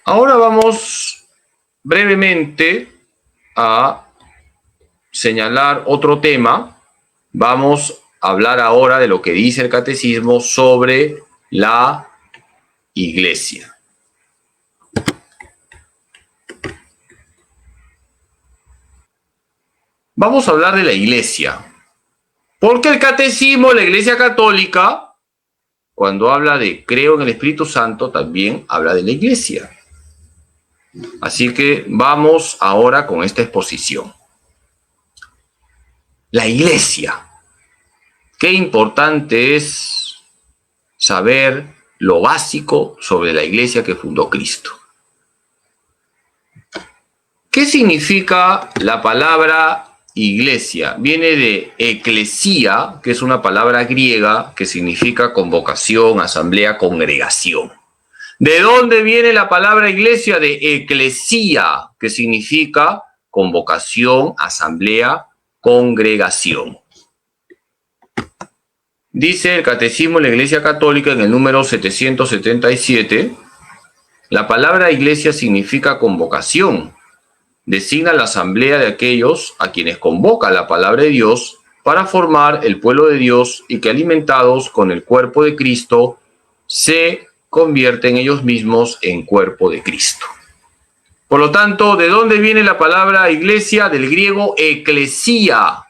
Ahora vamos brevemente a señalar otro tema. Vamos a hablar ahora de lo que dice el catecismo sobre la Iglesia. Vamos a hablar de la Iglesia, porque el catecismo, la Iglesia Católica, cuando habla de creo en el Espíritu Santo, también habla de la Iglesia. Así que vamos ahora con esta exposición. La Iglesia. Qué importante es saber lo básico sobre la Iglesia que fundó Cristo. ¿Qué significa la palabra Iglesia? Viene de eclesía, que es una palabra griega que significa convocación, asamblea, congregación. ¿De dónde viene la palabra iglesia? De eclesía, que significa convocación, asamblea, congregación. Dice el Catecismo de la Iglesia Católica en el número 777, la palabra iglesia significa convocación. Designa la asamblea de aquellos a quienes convoca la palabra de Dios para formar el pueblo de Dios y que alimentados con el cuerpo de Cristo se convierten ellos mismos en cuerpo de Cristo. Por lo tanto, ¿de dónde viene la palabra iglesia? Del griego eclesía,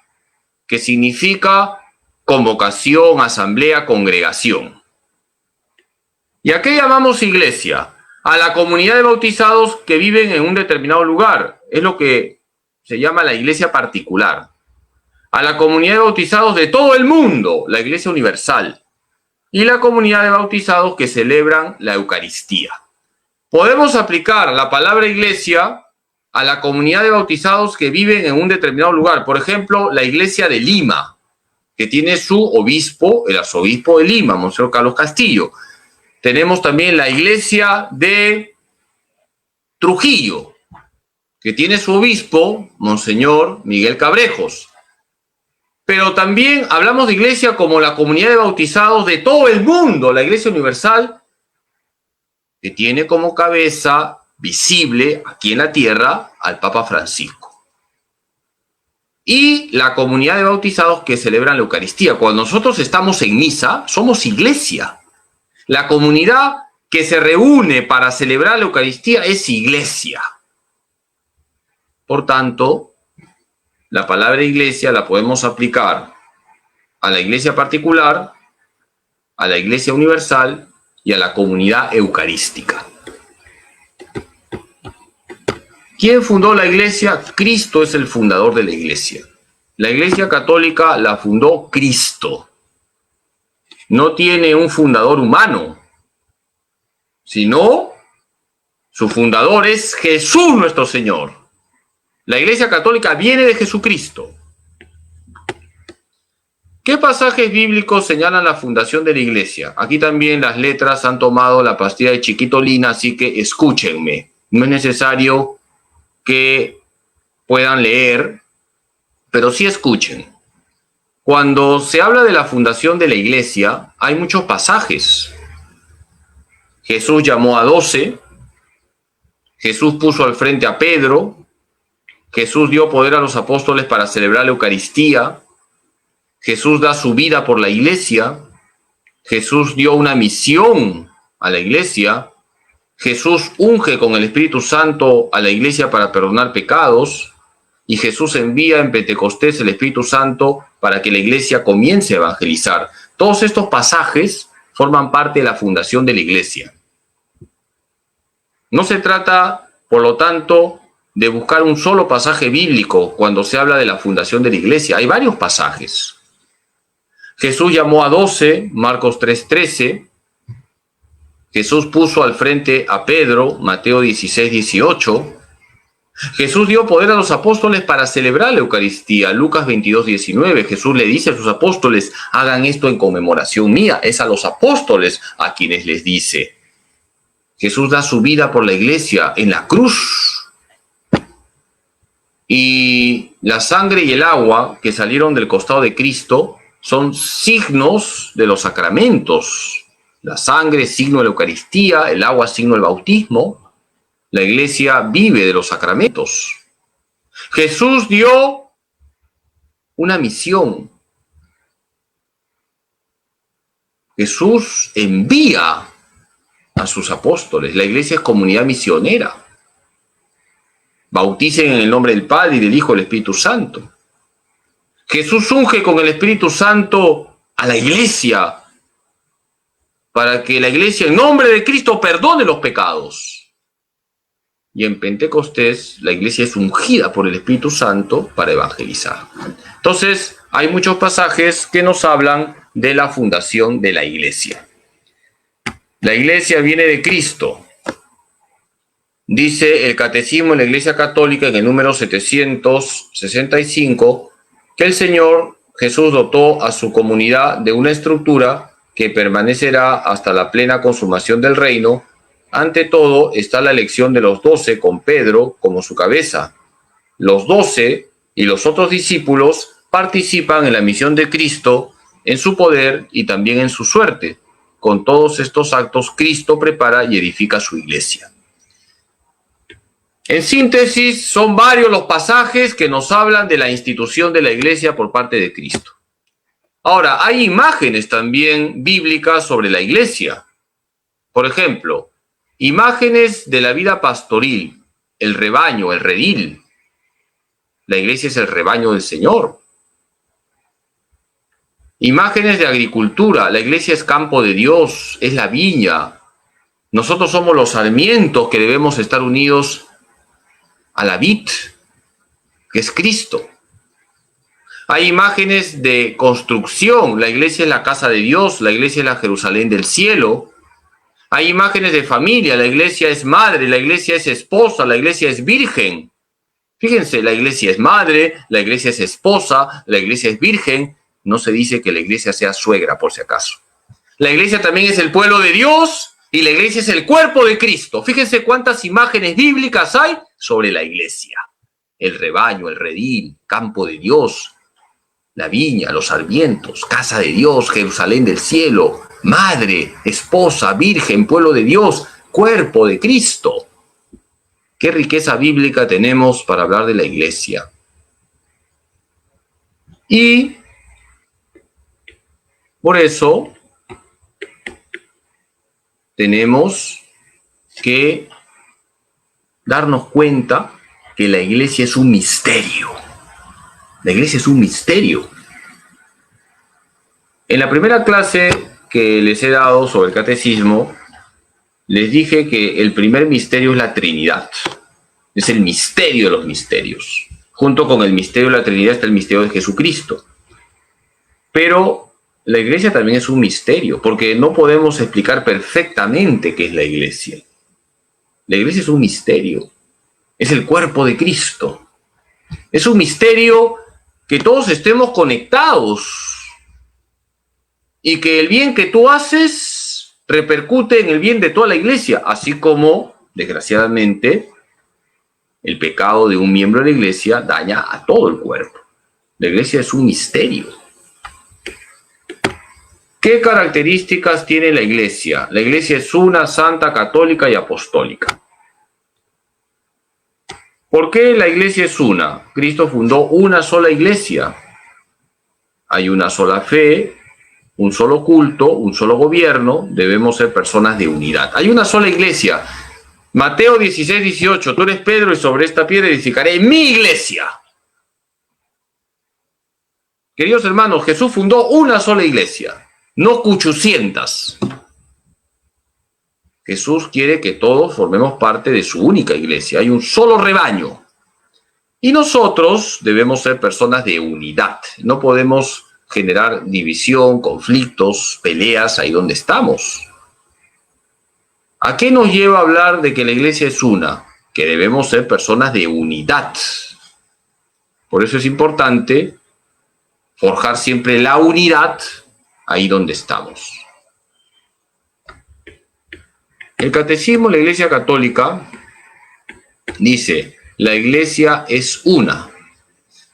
que significa convocación, asamblea, congregación. ¿Y a qué llamamos iglesia? A la comunidad de bautizados que viven en un determinado lugar. Es lo que se llama la iglesia particular. A la comunidad de bautizados de todo el mundo, la iglesia universal. Y la comunidad de bautizados que celebran la Eucaristía. Podemos aplicar la palabra iglesia a la comunidad de bautizados que viven en un determinado lugar. Por ejemplo, la iglesia de Lima, que tiene su obispo, el arzobispo de Lima, Monseñor Carlos Castillo. Tenemos también la iglesia de Trujillo, que tiene su obispo, Monseñor Miguel Cabrejos. Pero también hablamos de iglesia como la comunidad de bautizados de todo el mundo, la Iglesia Universal, que tiene como cabeza visible aquí en la tierra al Papa Francisco. Y la comunidad de bautizados que celebran la Eucaristía. Cuando nosotros estamos en misa, somos iglesia. La comunidad que se reúne para celebrar la Eucaristía es iglesia. Por tanto, la palabra iglesia la podemos aplicar a la iglesia particular, a la iglesia universal y a la comunidad eucarística. ¿Quién fundó la iglesia? Cristo es el fundador de la iglesia. La iglesia católica la fundó Cristo. No tiene un fundador humano, sino su fundador es Jesús nuestro Señor. La Iglesia Católica viene de Jesucristo. ¿Qué pasajes bíblicos señalan la fundación de la Iglesia? Aquí también las letras han tomado la pastilla de Chiquitolina, así que escúchenme. No es necesario que puedan leer, pero sí escuchen. Cuando se habla de la fundación de la Iglesia, hay muchos pasajes. Jesús llamó a 12, Jesús puso al frente a Pedro, Jesús dio poder a los apóstoles para celebrar la Eucaristía, Jesús da su vida por la Iglesia, Jesús dio una misión a la Iglesia, Jesús unge con el Espíritu Santo a la Iglesia para perdonar pecados, y Jesús envía en Pentecostés el Espíritu Santo para que la Iglesia comience a evangelizar. Todos estos pasajes forman parte de la fundación de la Iglesia. No se trata, por lo tanto, de buscar un solo pasaje bíblico cuando se habla de la fundación de la Iglesia. Hay varios pasajes. Jesús llamó a 12, Marcos 3:13. Jesús puso al frente a Pedro, Mateo 16:18. Jesús dio poder a los apóstoles para celebrar la Eucaristía, Lucas 22:19. Jesús le dice a sus apóstoles, hagan esto en conmemoración mía. Es a los apóstoles a quienes les dice. Jesús da su vida por la Iglesia en la cruz. Y la sangre y el agua que salieron del costado de Cristo son signos de los sacramentos. La sangre es signo de la Eucaristía, el agua es signo del bautismo. La iglesia vive de los sacramentos. Jesús dio una misión. Jesús envía a sus apóstoles. La iglesia es comunidad misionera. Bauticen en el nombre del Padre y del Hijo y del Espíritu Santo. Jesús unge con el Espíritu Santo a la iglesia para que la iglesia en nombre de Cristo perdone los pecados. Y en Pentecostés la iglesia es ungida por el Espíritu Santo para evangelizar. Entonces hay muchos pasajes que nos hablan de la fundación de la iglesia. La iglesia viene de Cristo. Dice el Catecismo de la Iglesia Católica en el número 765 que el Señor Jesús dotó a su comunidad de una estructura que permanecerá hasta la plena consumación del reino. Ante todo está la elección de los 12 con Pedro como su cabeza. Los 12 y los otros discípulos participan en la misión de Cristo, en su poder y también en su suerte. Con todos estos actos, Cristo prepara y edifica su iglesia. En síntesis, son varios los pasajes que nos hablan de la institución de la iglesia por parte de Cristo. Ahora, hay imágenes también bíblicas sobre la iglesia. Por ejemplo, imágenes de la vida pastoril, el rebaño, el redil. La iglesia es el rebaño del Señor. Imágenes de agricultura, la iglesia es campo de Dios, es la viña. Nosotros somos los sarmientos que debemos estar unidos a la vid, que es Cristo. Hay imágenes de construcción, la iglesia es la casa de Dios, la iglesia es la Jerusalén del cielo. Hay imágenes de familia, la iglesia es madre, la iglesia es esposa, la iglesia es virgen. Fíjense, la iglesia es madre, la iglesia es esposa, la iglesia es virgen. No se dice que la iglesia sea suegra, por si acaso. La iglesia también es el pueblo de Dios y la iglesia es el cuerpo de Cristo. Fíjense cuántas imágenes bíblicas hay sobre la iglesia. El rebaño, el redil, campo de Dios, la viña, los sarmientos, casa de Dios, Jerusalén del cielo, madre, esposa, virgen, pueblo de Dios, cuerpo de Cristo. Qué riqueza bíblica tenemos para hablar de la iglesia. Y por eso tenemos que darnos cuenta que la iglesia es un misterio. La iglesia es un misterio. En la primera clase que les he dado sobre el catecismo, les dije que el primer misterio es la Trinidad. Es el misterio de los misterios. Junto con el misterio de la Trinidad está el misterio de Jesucristo. Pero la iglesia también es un misterio, porque no podemos explicar perfectamente qué es la iglesia. La iglesia es un misterio. Es el cuerpo de Cristo. Es un misterio que todos estemos conectados y que el bien que tú haces repercute en el bien de toda la iglesia, así como, desgraciadamente, el pecado de un miembro de la iglesia daña a todo el cuerpo. La iglesia es un misterio. ¿Qué características tiene la iglesia? La iglesia es una, santa, católica y apostólica. ¿Por qué la iglesia es una? Cristo fundó una sola iglesia. Hay una sola fe, un solo culto, un solo gobierno. Debemos ser personas de unidad. Hay una sola iglesia. Mateo 16, 18. Tú eres Pedro y sobre esta piedra edificaré mi iglesia. Queridos hermanos, Jesús fundó una sola iglesia. No 800. Jesús quiere que todos formemos parte de su única iglesia. Hay un solo rebaño. Y nosotros debemos ser personas de unidad. No podemos generar división, conflictos, peleas ahí donde estamos. ¿A qué nos lleva a hablar de que la iglesia es una? Que debemos ser personas de unidad. Por eso es importante forjar siempre la unidad ahí donde estamos. El Catecismo de la Iglesia Católica dice: la iglesia es una,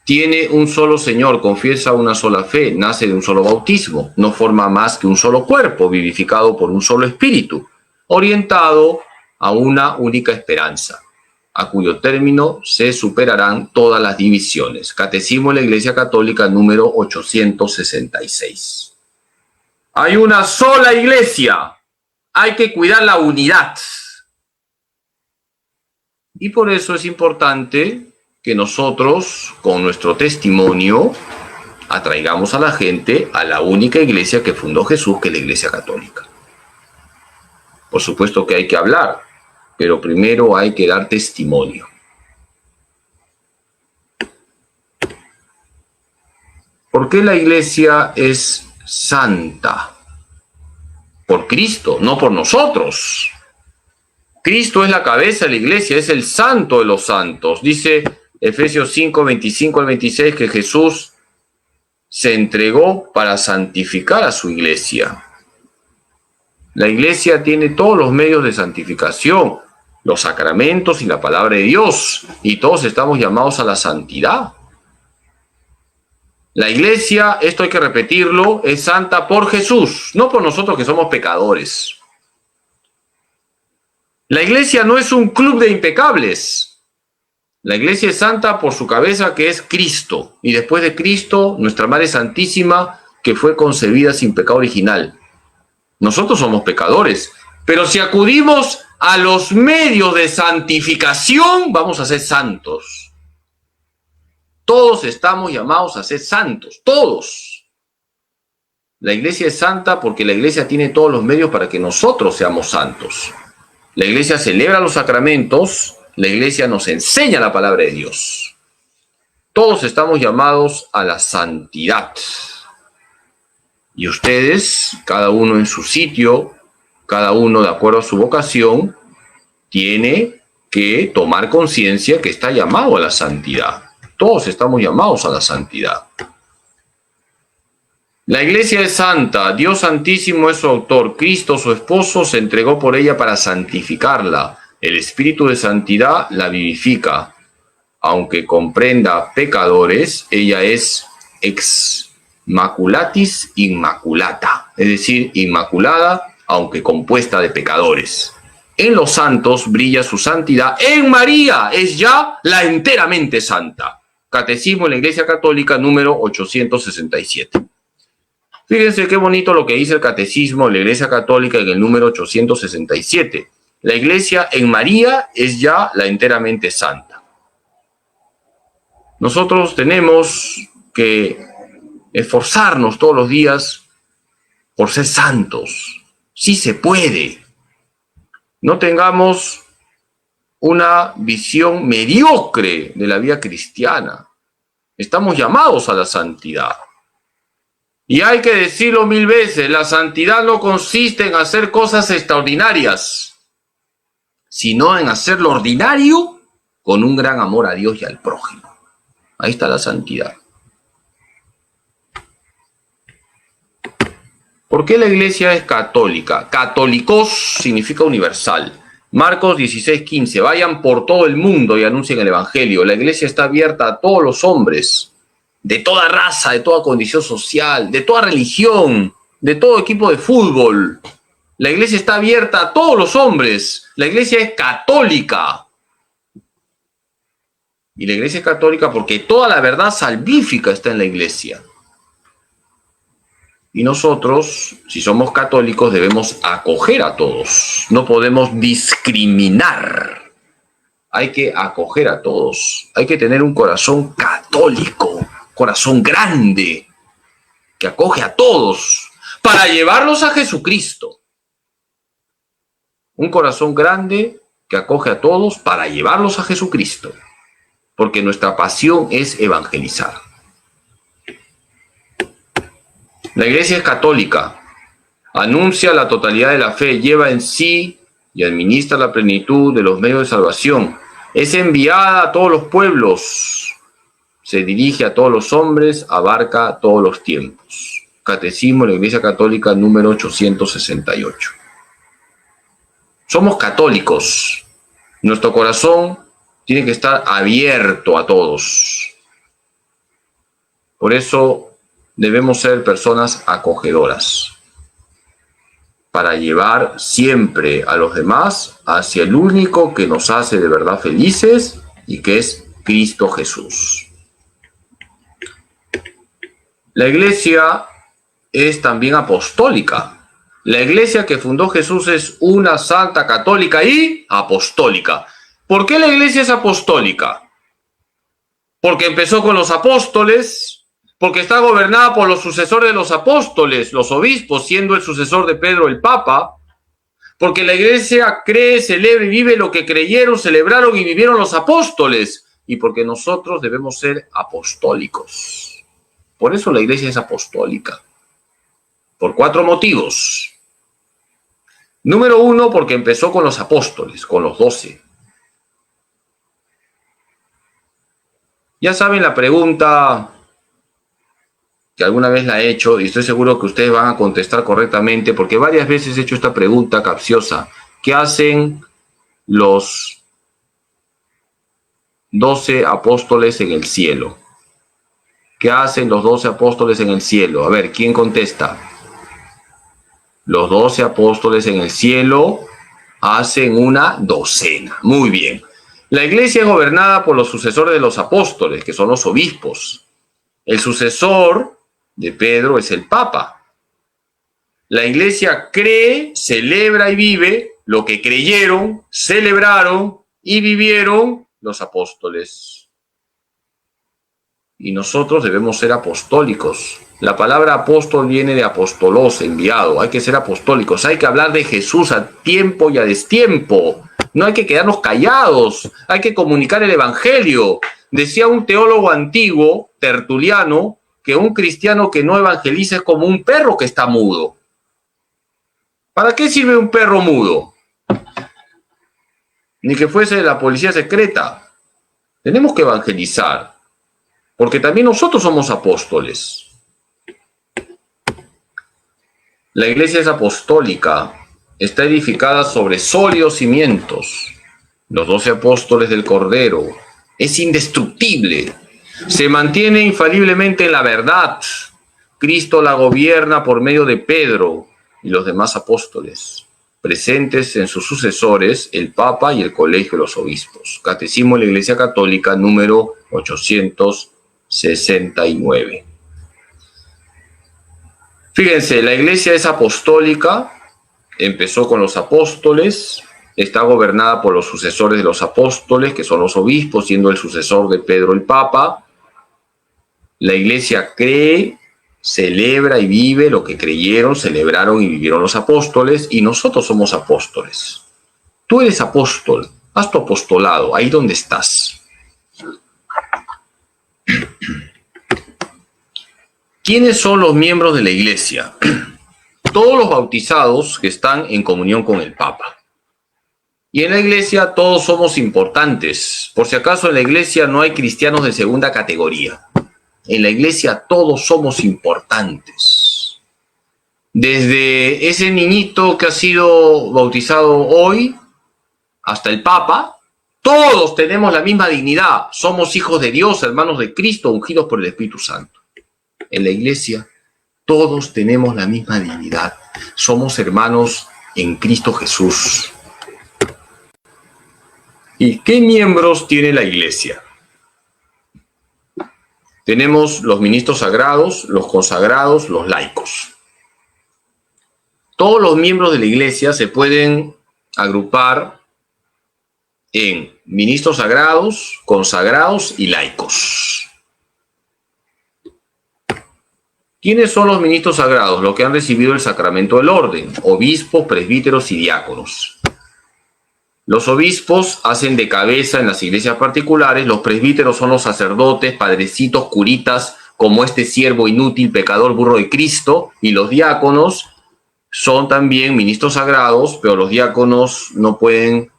tiene un solo Señor, confiesa una sola fe, nace de un solo bautismo, no forma más que un solo cuerpo, vivificado por un solo espíritu, orientado a una única esperanza, a cuyo término se superarán todas las divisiones. Catecismo de la Iglesia Católica número 866. Hay una sola iglesia. Hay que cuidar la unidad. Y por eso es importante que nosotros, con nuestro testimonio, atraigamos a la gente a la única iglesia que fundó Jesús, que es la Iglesia Católica. Por supuesto que hay que hablar, pero primero hay que dar testimonio. ¿Por qué la iglesia es santa? Por Cristo, no por nosotros. Cristo es la cabeza de la iglesia, es el santo de los santos. Dice Efesios 5, 25 al 26 que Jesús se entregó para santificar a su iglesia. La iglesia tiene todos los medios de santificación, los sacramentos y la palabra de Dios, y todos estamos llamados a la santidad. La iglesia, esto hay que repetirlo, es santa por Jesús, no por nosotros que somos pecadores. La iglesia no es un club de impecables. La iglesia es santa por su cabeza, que es Cristo, y después de Cristo, nuestra Madre Santísima, que fue concebida sin pecado original. Nosotros somos pecadores, pero si acudimos a los medios de santificación, vamos a ser santos. Todos estamos llamados a ser santos, todos. La iglesia es santa porque la iglesia tiene todos los medios para que nosotros seamos santos. La iglesia celebra los sacramentos, la iglesia nos enseña la palabra de Dios. Todos estamos llamados a la santidad. Y ustedes, cada uno en su sitio, cada uno de acuerdo a su vocación, tiene que tomar conciencia que está llamado a la santidad. Todos estamos llamados a la santidad. La iglesia es santa, Dios Santísimo es su autor, Cristo su esposo se entregó por ella para santificarla. El espíritu de santidad la vivifica. Aunque comprenda pecadores, ella es ex maculatis immaculata, es decir, inmaculada, aunque compuesta de pecadores. En los santos brilla su santidad, en María es ya la enteramente santa. Catecismo de la Iglesia Católica número 867. Fíjense qué bonito lo que dice el Catecismo de la Iglesia Católica en el número 867. La Iglesia en María es ya la enteramente santa. Nosotros tenemos que esforzarnos todos los días por ser santos. Sí se puede. No tengamos una visión mediocre de la vida cristiana. Estamos llamados a la santidad. Y hay que decirlo 1000 veces, la santidad no consiste en hacer cosas extraordinarias, sino en hacer lo ordinario con un gran amor a Dios y al prójimo. Ahí está la santidad. ¿Por qué la iglesia es católica? Católicos significa universal. Marcos 16:15, vayan por todo el mundo y anuncien el evangelio. La iglesia está abierta a todos los hombres, de toda raza, de toda condición social, de toda religión, de todo equipo de fútbol. La iglesia está abierta a todos los hombres. La iglesia es católica. Y la iglesia es católica porque toda la verdad salvífica está en la iglesia. Y nosotros, si somos católicos, debemos acoger a todos. No podemos discriminar. Hay que acoger a todos. Hay que tener un corazón católico, corazón grande, que acoge a todos para llevarlos a Jesucristo. Un corazón grande que acoge a todos para llevarlos a Jesucristo. Porque nuestra pasión es evangelizar. La iglesia es católica, anuncia la totalidad de la fe, lleva en sí y administra la plenitud de los medios de salvación. Es enviada a todos los pueblos, se dirige a todos los hombres, abarca todos los tiempos. Catecismo de la Iglesia Católica número 868. Somos católicos, nuestro corazón tiene que estar abierto a todos. Por eso debemos ser personas acogedoras. para llevar siempre a los demás hacia el único que nos hace de verdad felices y que es Cristo Jesús. La iglesia es también apostólica. La iglesia que fundó Jesús es una santa, católica y apostólica. ¿Por qué la iglesia es apostólica? Porque empezó con los apóstoles, porque está gobernada por los sucesores de los apóstoles, los obispos, siendo el sucesor de Pedro el Papa, porque la iglesia cree, celebra y vive lo que creyeron, celebraron y vivieron los apóstoles, y porque nosotros debemos ser apostólicos. Por eso la iglesia es apostólica, por 4 motivos. Número 1, porque empezó con los apóstoles, con los 12. Ya saben la pregunta que alguna vez la he hecho y estoy seguro que ustedes van a contestar correctamente porque varias veces he hecho esta pregunta capciosa. ¿Qué hacen los 12 apóstoles en el cielo? ¿Qué hacen los 12 apóstoles en el cielo? A ver, ¿quién contesta? Los 12 apóstoles en el cielo hacen una docena. Muy bien. La iglesia es gobernada por los sucesores de los apóstoles, que son los obispos. El sucesor de Pedro es el Papa. La iglesia cree, celebra y vive lo que creyeron, celebraron y vivieron los apóstoles. Y nosotros debemos ser apostólicos. La palabra apóstol viene de apostolos, enviado. Hay que ser apostólicos. Hay que hablar de Jesús a tiempo y a destiempo. No hay que quedarnos callados. Hay que comunicar el evangelio. Decía un teólogo antiguo, Tertuliano, que un cristiano que no evangeliza es como un perro que está mudo. ¿Para qué sirve un perro mudo? Ni que fuese la policía secreta. Tenemos que evangelizar, porque también nosotros somos apóstoles. La iglesia es apostólica, está edificada sobre sólidos cimientos. Los 12 apóstoles del Cordero. Es indestructible. Se mantiene infaliblemente en la verdad. Cristo la gobierna por medio de Pedro y los demás apóstoles, presentes en sus sucesores, el Papa y el Colegio de los Obispos. Catecismo de la Iglesia Católica, número 869. Fíjense, la iglesia es apostólica, empezó con los apóstoles, está gobernada por los sucesores de los apóstoles, que son los obispos, siendo el sucesor de Pedro el Papa. La iglesia cree, celebra y vive lo que creyeron, celebraron y vivieron los apóstoles, y nosotros somos apóstoles. Tú eres apóstol, haz tu apostolado, ahí donde estás. ¿Quiénes son los miembros de la iglesia? Todos los bautizados que están en comunión con el Papa. Y en la iglesia todos somos importantes. Por si acaso en la iglesia no hay cristianos de segunda categoría. En la iglesia todos somos importantes. Desde ese niñito que ha sido bautizado hoy hasta el Papa, todos tenemos la misma dignidad. Somos hijos de Dios, hermanos de Cristo, ungidos por el Espíritu Santo. En la iglesia todos tenemos la misma dignidad. Somos hermanos en Cristo Jesús. ¿Y qué miembros tiene la iglesia? Tenemos los ministros sagrados, los consagrados, los laicos. Todos los miembros de la iglesia se pueden agrupar en ministros sagrados, consagrados y laicos. ¿Quiénes son los ministros sagrados? Los que han recibido el sacramento del orden, obispos, presbíteros y diáconos. Los obispos hacen de cabeza en las iglesias particulares, los presbíteros son los sacerdotes, padrecitos, curitas, como este siervo inútil, pecador, burro de Cristo, y los diáconos son también ministros sagrados, pero los diáconos no pueden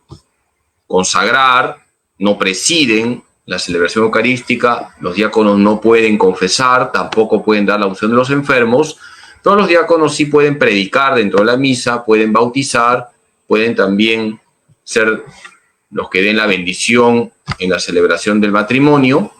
consagrar, no presiden la celebración eucarística, los diáconos no pueden confesar, tampoco pueden dar la unción de los enfermos, pero los diáconos sí pueden predicar dentro de la misa, pueden bautizar, pueden también ser los que den la bendición en la celebración del matrimonio.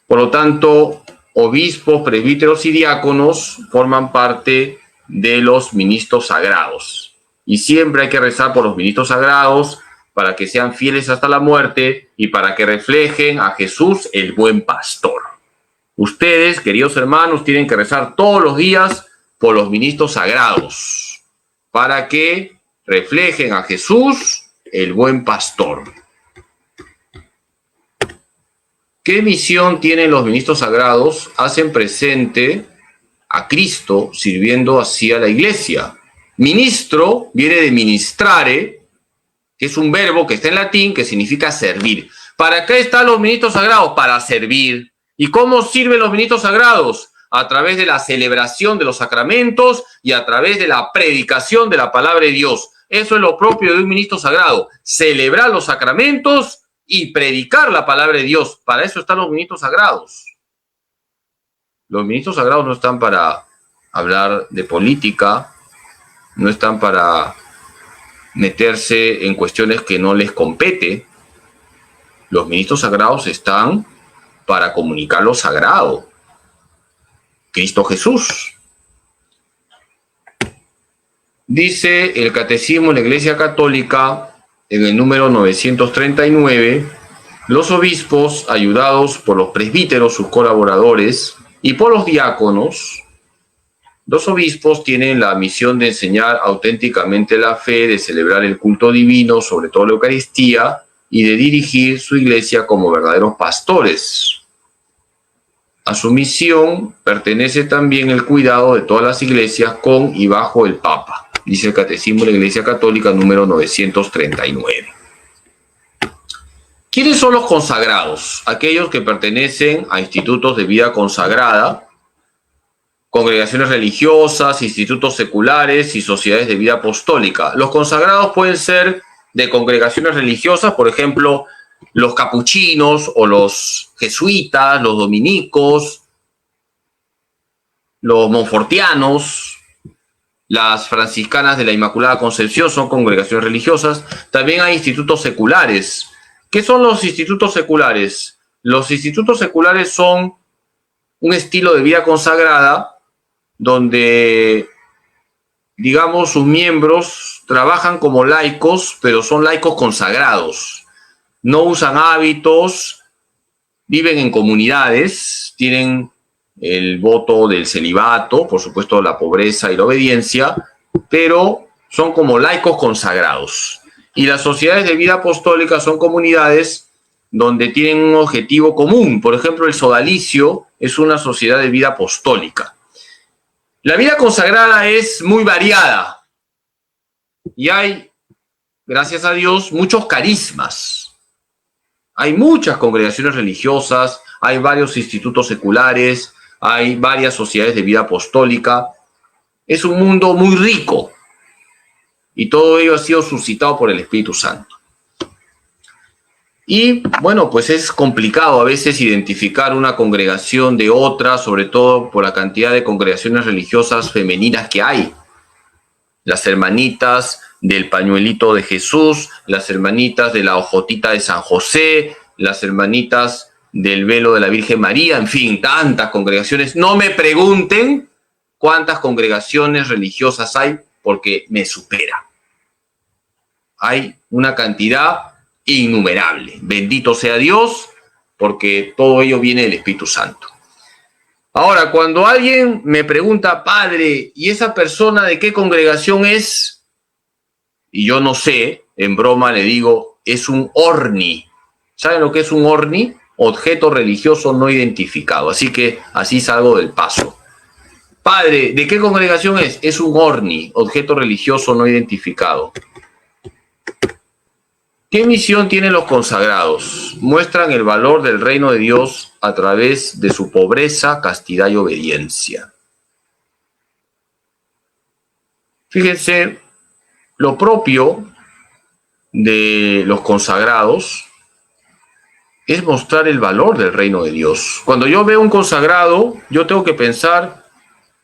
Por lo tanto, obispos, presbíteros y diáconos forman parte de los ministros sagrados. Y siempre hay que rezar por los ministros sagrados para que sean fieles hasta la muerte y para que reflejen a Jesús, el buen pastor. Ustedes, queridos hermanos, tienen que rezar todos los días por los ministros sagrados para que reflejen a Jesús, el buen pastor. ¿Qué misión tienen los ministros sagrados? Hacen presente a Cristo sirviendo así a la iglesia. Ministro viene de ministrare, que es un verbo que está en latín que significa servir. ¿Para qué están los ministros sagrados? Para servir. ¿Y cómo sirven los ministros sagrados? A través de la celebración de los sacramentos y a través de la predicación de la palabra de Dios. Eso es lo propio de un ministro sagrado, celebrar los sacramentos y predicar la palabra de Dios. Para eso están los ministros sagrados. Los ministros sagrados no están para hablar de política, no están para meterse en cuestiones que no les compete. Los ministros sagrados están para comunicar lo sagrado. Cristo Jesús. Dice el Catecismo de la Iglesia Católica en el número 939, los obispos, ayudados por los presbíteros, sus colaboradores, y por los diáconos, los obispos tienen la misión de enseñar auténticamente la fe, de celebrar el culto divino, sobre todo la Eucaristía, y de dirigir su iglesia como verdaderos pastores. A su misión pertenece también el cuidado de todas las iglesias con y bajo el Papa, dice el Catecismo de la Iglesia Católica número 939. ¿Quiénes son los consagrados? Aquellos que pertenecen a institutos de vida consagrada, congregaciones religiosas, institutos seculares y sociedades de vida apostólica. Los consagrados pueden ser de congregaciones religiosas, por ejemplo, los capuchinos o los jesuitas, los dominicos, los monfortianos, las franciscanas de la Inmaculada Concepción son congregaciones religiosas. También hay institutos seculares. ¿Qué son los institutos seculares? Los institutos seculares son un estilo de vida consagrada donde, digamos, sus miembros trabajan como laicos, pero son laicos consagrados. No usan hábitos, viven en comunidades, tienen el voto del celibato, por supuesto la pobreza y la obediencia, pero son como laicos consagrados. Y las sociedades de vida apostólica son comunidades donde tienen un objetivo común. Por ejemplo, el sodalicio es una sociedad de vida apostólica. La vida consagrada es muy variada y hay, gracias a Dios, muchos carismas. Hay muchas congregaciones religiosas, hay varios institutos seculares, hay varias sociedades de vida apostólica. Es un mundo muy rico y todo ello ha sido suscitado por el Espíritu Santo. Y bueno, pues es complicado a veces identificar una congregación de otra, sobre todo por la cantidad de congregaciones religiosas femeninas que hay. Las hermanitas del pañuelito de Jesús, las hermanitas de la hojotita de San José, las hermanitas del velo de la Virgen María, en fin, tantas congregaciones. No me pregunten cuántas congregaciones religiosas hay, porque me supera. Hay una cantidad innumerable. Bendito sea Dios, porque todo ello viene del Espíritu Santo. Ahora, cuando alguien me pregunta, padre, ¿y esa persona de qué congregación es? Y yo no sé, en broma le digo, es un ORNI. ¿Saben lo que es un ORNI? Objeto religioso no identificado. Así que así salgo del paso. Padre, ¿de qué congregación es? Es un ORNI, objeto religioso no identificado. ¿Qué misión tienen los consagrados? Muestran el valor del reino de Dios a través de su pobreza, castidad y obediencia. Fíjense, lo propio de los consagrados es mostrar el valor del reino de Dios. Cuando yo veo un consagrado, yo tengo que pensar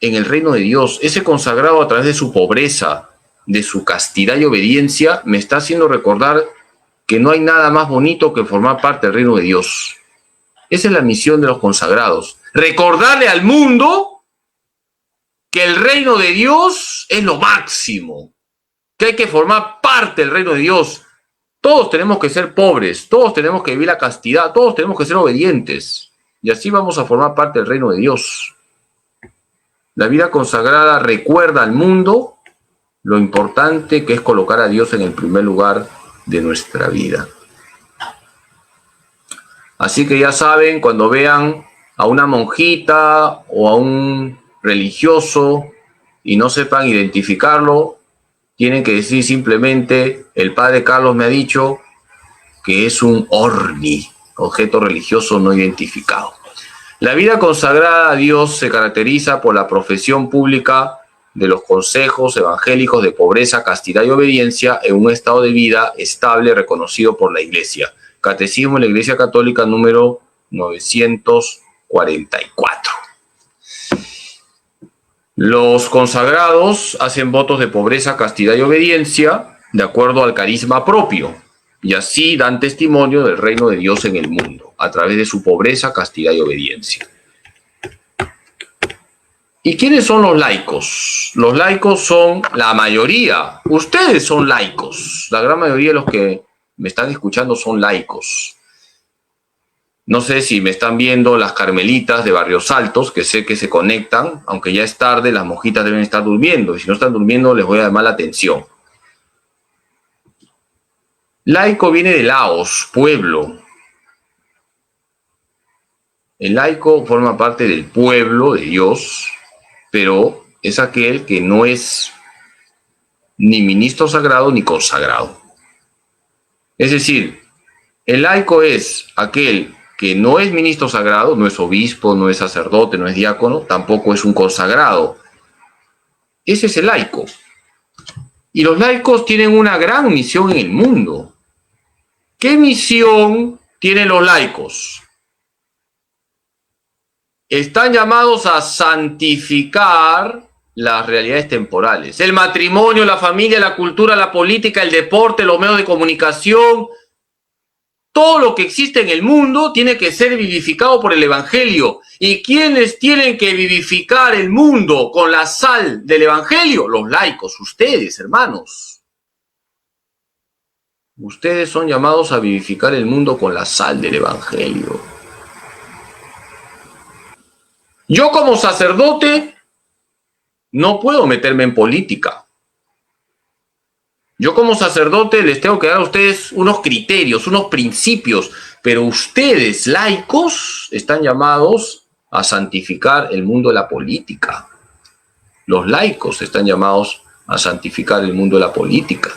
en el reino de Dios. Ese consagrado, a través de su pobreza, de su castidad y obediencia, me está haciendo recordar que no hay nada más bonito que formar parte del reino de Dios. Esa es la misión de los consagrados. Recordarle al mundo que el reino de Dios es lo máximo, que hay que formar parte del reino de Dios. Todos tenemos que ser pobres, todos tenemos que vivir la castidad, todos tenemos que ser obedientes. Y así vamos a formar parte del reino de Dios. La vida consagrada recuerda al mundo lo importante que es colocar a Dios en el primer lugar de nuestra vida. Así que ya saben, cuando vean a una monjita o a un religioso y no sepan identificarlo, tienen que decir simplemente: el padre Carlos me ha dicho que es un ORNI, objeto religioso no identificado. La vida consagrada a Dios se caracteriza por la profesión pública de los consejos evangélicos de pobreza, castidad y obediencia en un estado de vida estable reconocido por la Iglesia. Catecismo de la Iglesia Católica número 944. Los consagrados hacen votos de pobreza, castidad y obediencia de acuerdo al carisma propio, y así dan testimonio del reino de Dios en el mundo, a través de su pobreza, castidad y obediencia. ¿Y quiénes son los laicos? Los laicos son la mayoría. Ustedes son laicos. La gran mayoría de los que me están escuchando son laicos. No sé si me están viendo las carmelitas de Barrios Altos, que sé que se conectan, aunque ya es tarde, las monjitas deben estar durmiendo, y si no están durmiendo les voy a llamar la atención. Laico viene de laos, pueblo. El laico forma parte del pueblo de Dios, pero es aquel que no es ni ministro sagrado ni consagrado. Es decir, el laico es aquel que no es ministro sagrado, no es obispo, no es sacerdote, no es diácono, tampoco es un consagrado. Ese es el laico. Y los laicos tienen una gran misión en el mundo. ¿Qué misión tienen los laicos? Están llamados a santificar las realidades temporales. El matrimonio, la familia, la cultura, la política, el deporte, los medios de comunicación. Todo lo que existe en el mundo tiene que ser vivificado por el Evangelio. ¿Y quiénes tienen que vivificar el mundo con la sal del Evangelio? Los laicos, ustedes, hermanos. Ustedes son llamados a vivificar el mundo con la sal del Evangelio. Yo como sacerdote no puedo meterme en política. Yo como sacerdote les tengo que dar a ustedes unos criterios, unos principios, pero ustedes, laicos, están llamados a santificar el mundo de la política. Los laicos están llamados a santificar el mundo de la política.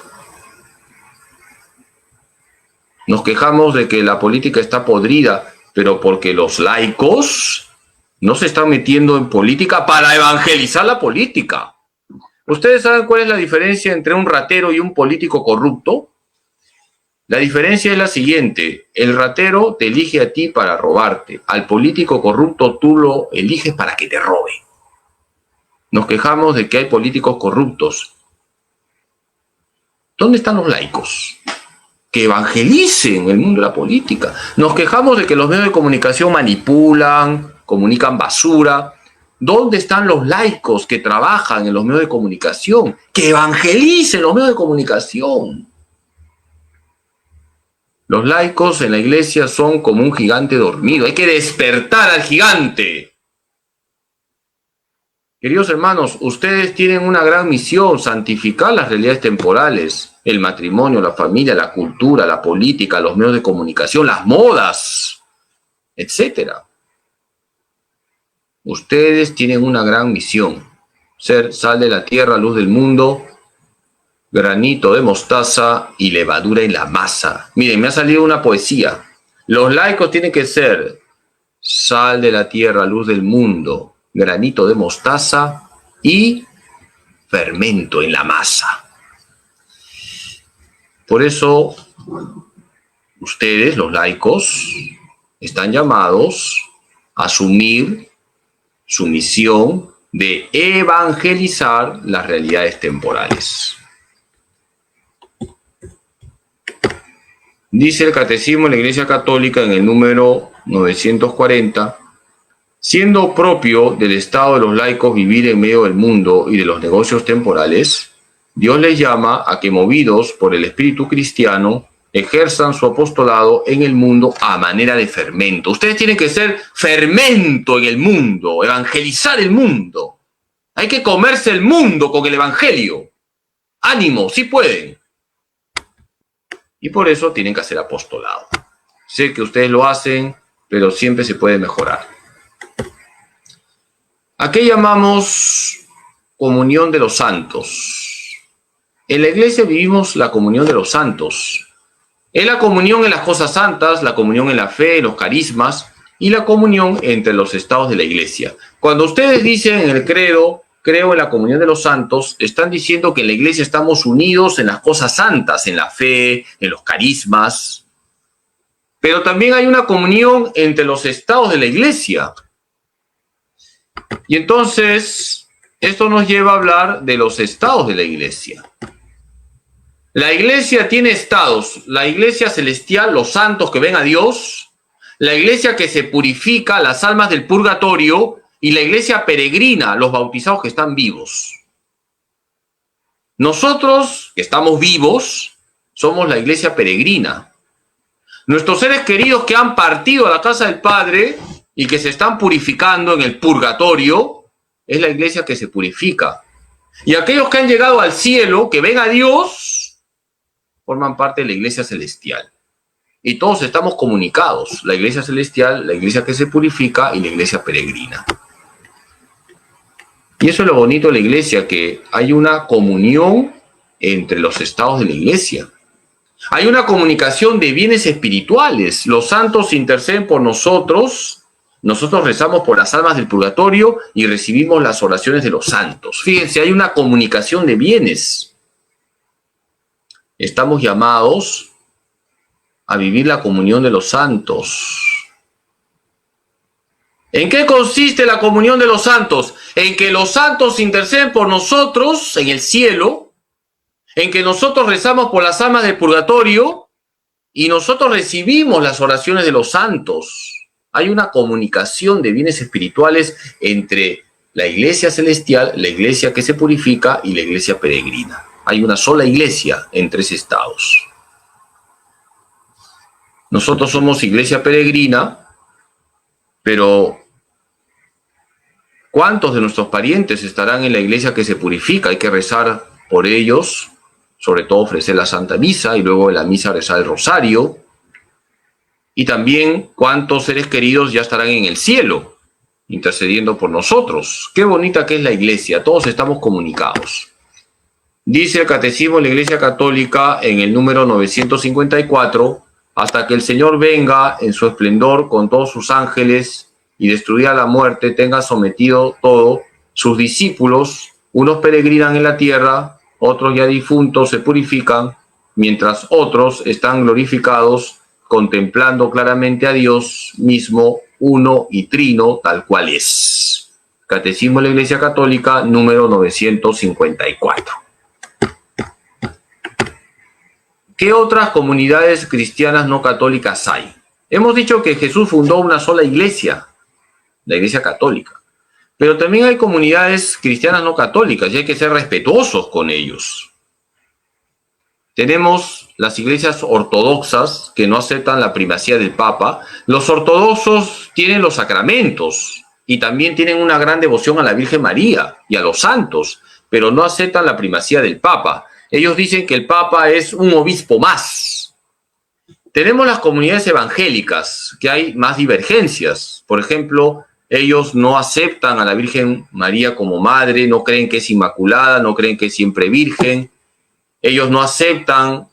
Nos quejamos de que la política está podrida, pero porque los laicos no se están metiendo en política para evangelizar la política. ¿Ustedes saben cuál es la diferencia entre un ratero y un político corrupto? La diferencia es la siguiente: el ratero te elige a ti para robarte, al político corrupto tú lo eliges para que te robe. Nos quejamos de que hay políticos corruptos. ¿Dónde están los laicos que evangelicen el mundo de la política? Nos quejamos de que los medios de comunicación manipulan, comunican basura. ¿Dónde están los laicos que trabajan en los medios de comunicación, que evangelicen los medios de comunicación? Los laicos en la iglesia son como un gigante dormido. Hay que despertar al gigante. Queridos hermanos, ustedes tienen una gran misión: santificar las realidades temporales, el matrimonio, la familia, la cultura, la política, los medios de comunicación, las modas, etcétera. Ustedes tienen una gran misión: ser sal de la tierra, luz del mundo, granito de mostaza y levadura en la masa. Miren, me ha salido una poesía. Los laicos tienen que ser sal de la tierra, luz del mundo, granito de mostaza y fermento en la masa. Por eso, ustedes, los laicos, están llamados a asumir su misión de evangelizar las realidades temporales. Dice el Catecismo de la Iglesia Católica en el número 940: Siendo propio del estado de los laicos vivir en medio del mundo y de los negocios temporales, Dios les llama a que, movidos por el espíritu cristiano, ejerzan su apostolado en el mundo a manera de fermento. Ustedes tienen que ser fermento en el mundo, evangelizar el mundo. Hay que comerse el mundo con el evangelio. Ánimo, sí pueden. Y por eso tienen que hacer apostolado. Sé que ustedes lo hacen, pero siempre se puede mejorar. ¿A qué llamamos comunión de los santos? En la iglesia vivimos la comunión de los santos. Es la comunión en las cosas santas, la comunión en la fe, los carismas y la comunión entre los estados de la iglesia. Cuando ustedes dicen en el credo, creo en la comunión de los santos, están diciendo que en la iglesia estamos unidos en las cosas santas, en la fe, en los carismas. Pero también hay una comunión entre los estados de la iglesia. Y entonces, esto nos lleva a hablar de los estados de la iglesia. La iglesia tiene estados: la iglesia celestial, los santos que ven a Dios; la iglesia que se purifica, las almas del purgatorio; y la iglesia peregrina, los bautizados que están vivos. Nosotros, que estamos vivos, somos la iglesia peregrina. Nuestros seres queridos que han partido a la casa del Padre y que se están purificando en el purgatorio, es la iglesia que se purifica. Y aquellos que han llegado al cielo, que ven a Dios, forman parte de la iglesia celestial. Y todos estamos comunicados: la iglesia celestial, la iglesia que se purifica y la iglesia peregrina. Y eso es lo bonito de la iglesia, que hay una comunión entre los estados de la iglesia. Hay una comunicación de bienes espirituales. Los santos interceden por nosotros. Nosotros rezamos por las almas del purgatorio y recibimos las oraciones de los santos. Fíjense, hay una comunicación de bienes. Estamos llamados a vivir la comunión de los santos. ¿En qué consiste la comunión de los santos? En que los santos interceden por nosotros en el cielo, en que nosotros rezamos por las almas del purgatorio y nosotros recibimos las oraciones de los santos. Hay una comunicación de bienes espirituales entre la iglesia celestial, la iglesia que se purifica y la iglesia peregrina. Hay una sola iglesia en tres estados. Nosotros somos iglesia peregrina, pero ¿cuántos de nuestros parientes estarán en la iglesia que se purifica? Hay que rezar por ellos, sobre todo ofrecer la Santa Misa y luego en la misa rezar el rosario. Y también cuántos seres queridos ya estarán en el cielo, intercediendo por nosotros. Qué bonita que es la iglesia, todos estamos comunicados. Dice el Catecismo de la Iglesia Católica en el número 954, hasta que el Señor venga en su esplendor con todos sus ángeles y destruida la muerte, tenga sometido todo, sus discípulos, unos peregrinan en la tierra, otros ya difuntos se purifican, mientras otros están glorificados, contemplando claramente a Dios mismo, uno y trino, tal cual es. Catecismo de la Iglesia Católica, número 954. ¿Qué otras comunidades cristianas no católicas hay? Hemos dicho que Jesús fundó una sola iglesia, la Iglesia Católica. Pero también hay comunidades cristianas no católicas y hay que ser respetuosos con ellos. Tenemos las iglesias ortodoxas que no aceptan la primacía del Papa. Los ortodoxos tienen los sacramentos y también tienen una gran devoción a la Virgen María y a los santos, pero no aceptan la primacía del Papa. Ellos dicen que el Papa es un obispo más. Tenemos las comunidades evangélicas, que hay más divergencias. Por ejemplo, ellos no aceptan a la Virgen María como madre, no creen que es inmaculada, no creen que es siempre virgen. Ellos no aceptan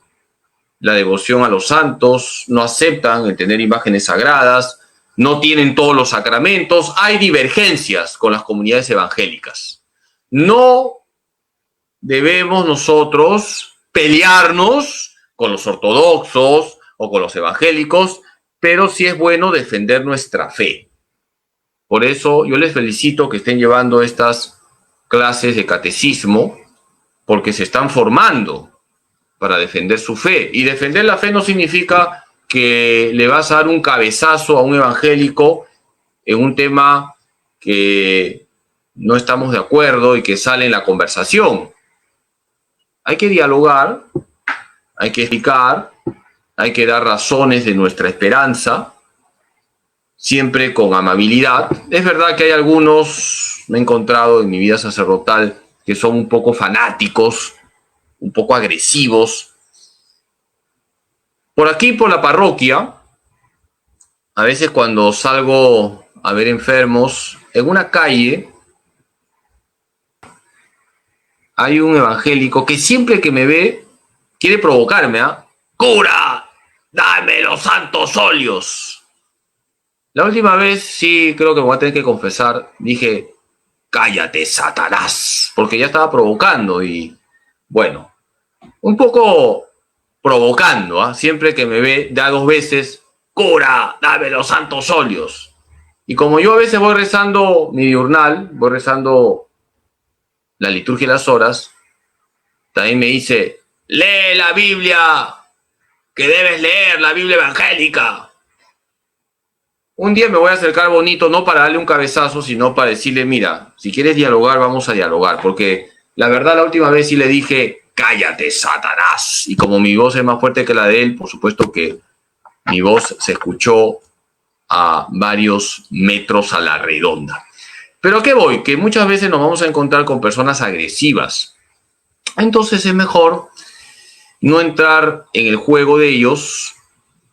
la devoción a los santos, no aceptan el tener imágenes sagradas, no tienen todos los sacramentos. Hay divergencias con las comunidades evangélicas. No debemos nosotros pelearnos con los ortodoxos o con los evangélicos, pero sí es bueno defender nuestra fe. Por eso yo les felicito que estén llevando estas clases de catecismo, porque se están formando para defender su fe. Y defender la fe no significa que le vas a dar un cabezazo a un evangélico en un tema que no estamos de acuerdo y que sale en la conversación. Hay que dialogar, hay que explicar, hay que dar razones de nuestra esperanza, siempre con amabilidad. Es verdad que hay algunos, me he encontrado en mi vida sacerdotal, que son un poco fanáticos, un poco agresivos. Por aquí, por la parroquia, a veces cuando salgo a ver enfermos, en una calle hay un evangélico que siempre que me ve quiere provocarme, ¿ah? ¡Cura! ¡Dame los santos óleos! La última vez, sí, creo que me voy a tener que confesar, dije, cállate, Satanás, porque ya estaba provocando y, bueno, un poco provocando, ¿ah? Siempre que me ve, da 2 veces, cura, dame los santos óleos. Y como yo a veces voy rezando mi diurnal, voy rezando la liturgia de las horas, también me dice, lee la Biblia, que debes leer la Biblia evangélica. Un día me voy a acercar bonito, no para darle un cabezazo, sino para decirle, mira, si quieres dialogar, vamos a dialogar, porque la verdad la última vez sí le dije, cállate, Satanás. Y como mi voz es más fuerte que la de él, por supuesto que mi voz se escuchó a varios metros a la redonda. Pero ¿a qué voy? Que muchas veces nos vamos a encontrar con personas agresivas. Entonces es mejor no entrar en el juego de ellos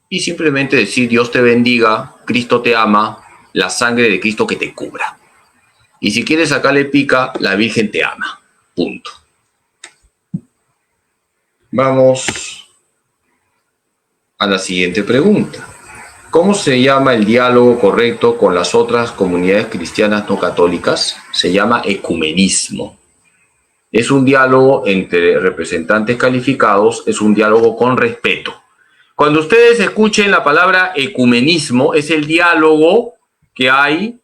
y simplemente decir, Dios te bendiga, Cristo te ama, la sangre de Cristo que te cubra. Y si quieres sacarle pica, la Virgen te ama. Punto. Vamos a la siguiente pregunta. ¿Cómo se llama el diálogo correcto con las otras comunidades cristianas no católicas? Se llama ecumenismo. Es un diálogo entre representantes calificados, es un diálogo con respeto. Cuando ustedes escuchen la palabra ecumenismo, es el diálogo que hay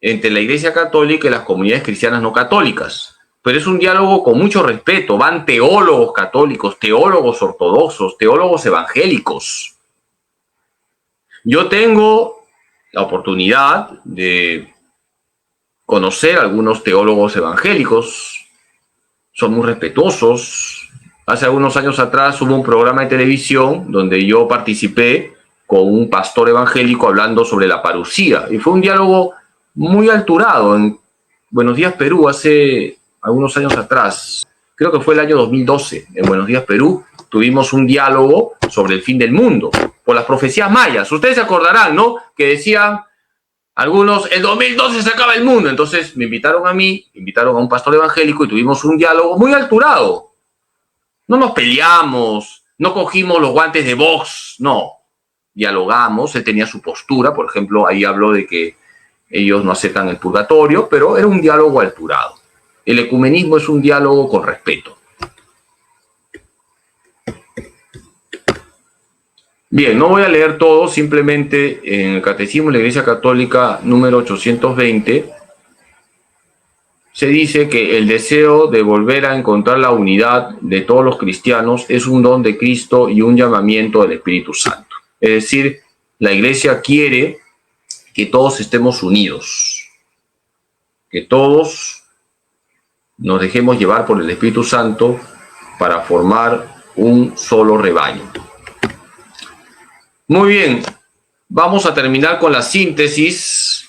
entre la Iglesia Católica y las comunidades cristianas no católicas. Pero es un diálogo con mucho respeto. Van teólogos católicos, teólogos ortodoxos, teólogos evangélicos. Yo tengo la oportunidad de conocer a algunos teólogos evangélicos. Son muy respetuosos. Hace algunos años atrás hubo un programa de televisión donde yo participé con un pastor evangélico hablando sobre la parucía. Y fue un diálogo muy alturado en Buenos Días Perú hace algunos años atrás. Creo que fue el año 2012. En Buenos Días Perú tuvimos un diálogo sobre el fin del mundo, por las profecías mayas. Ustedes se acordarán, ¿no? Que decían algunos, el 2012 se acaba el mundo. Entonces me invitaron a mí, invitaron a un pastor evangélico y tuvimos un diálogo muy alturado. No nos peleamos, no cogimos los guantes de box, no. Dialogamos, él tenía su postura, por ejemplo, ahí habló de que ellos no aceptan el purgatorio, pero era un diálogo alturado. El ecumenismo es un diálogo con respeto. Bien, no voy a leer todo, simplemente en el Catecismo de la Iglesia Católica número 820 se dice que el deseo de volver a encontrar la unidad de todos los cristianos es un don de Cristo y un llamamiento del Espíritu Santo. Es decir, la Iglesia quiere que todos estemos unidos, que todos nos dejemos llevar por el Espíritu Santo para formar un solo rebaño. Muy bien, vamos a terminar con la síntesis.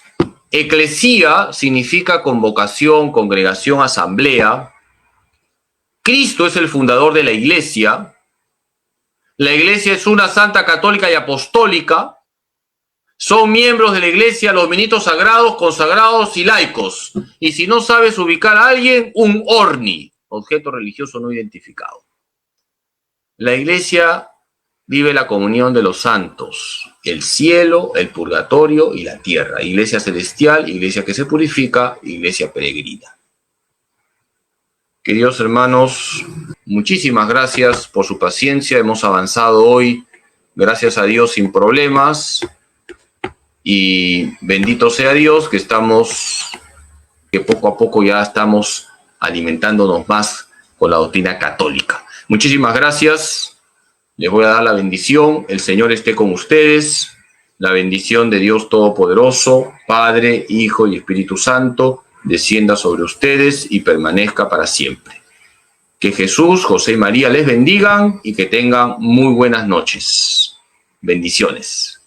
Eclesía significa convocación, congregación, asamblea. Cristo es el fundador de la Iglesia. La Iglesia es una santa, católica y apostólica. Son miembros de la Iglesia los ministros sagrados, consagrados y laicos. Y si no sabes ubicar a alguien, un ORNI, objeto religioso no identificado. La Iglesia vive la comunión de los santos, el cielo, el purgatorio y la tierra. Iglesia celestial, iglesia que se purifica, iglesia peregrina. Queridos hermanos, muchísimas gracias por su paciencia. Hemos avanzado hoy, gracias a Dios, sin problemas. Y bendito sea Dios que poco a poco ya estamos alimentándonos más con la doctrina católica. Muchísimas gracias. Les voy a dar la bendición. El Señor esté con ustedes. La bendición de Dios Todopoderoso, Padre, Hijo y Espíritu Santo, descienda sobre ustedes y permanezca para siempre. Que Jesús, José y María les bendigan y que tengan muy buenas noches. Bendiciones.